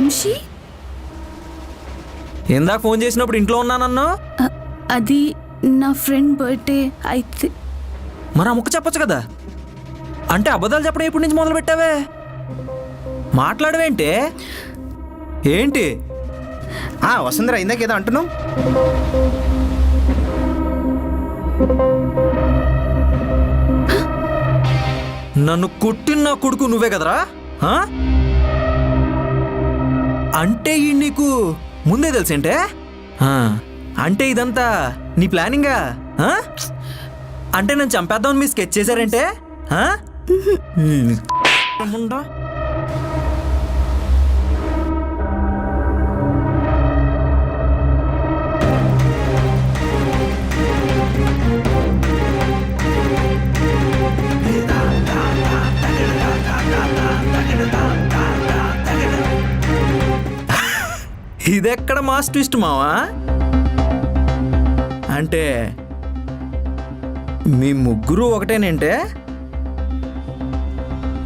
వంశీ ఇందాక ఫోన్ చేసినప్పుడు ఇంట్లో ఉన్నానన్నా. అది నా ఫ్రెండ్ బర్త్డే అయితే. మరి ఆ ముక్క చెప్పొచ్చు కదా. అంటే అబద్ధాలు చెప్పడం ఎప్పటి నుంచి మొదలు పెట్టావే? మాట్లాడవేంటే ఏంటి? వసుంధరా ఇందాక ఏదో అంటున్నావు. నన్ను కొట్టిన నా కొడుకు నువ్వే కదరా? అంటే ఈ నీకు ముందే తెలుసేంటే? అంటే ఇదంతా నీ ప్లానింగా? అంటే నన్ను చంపేద్దామని మీరు స్కెచ్ చేశారంటే? ఇదెక్కడ మాస్ ట్విస్ట్ మావా? అంటే మీ ముగ్గురు ఒకటేనంటే?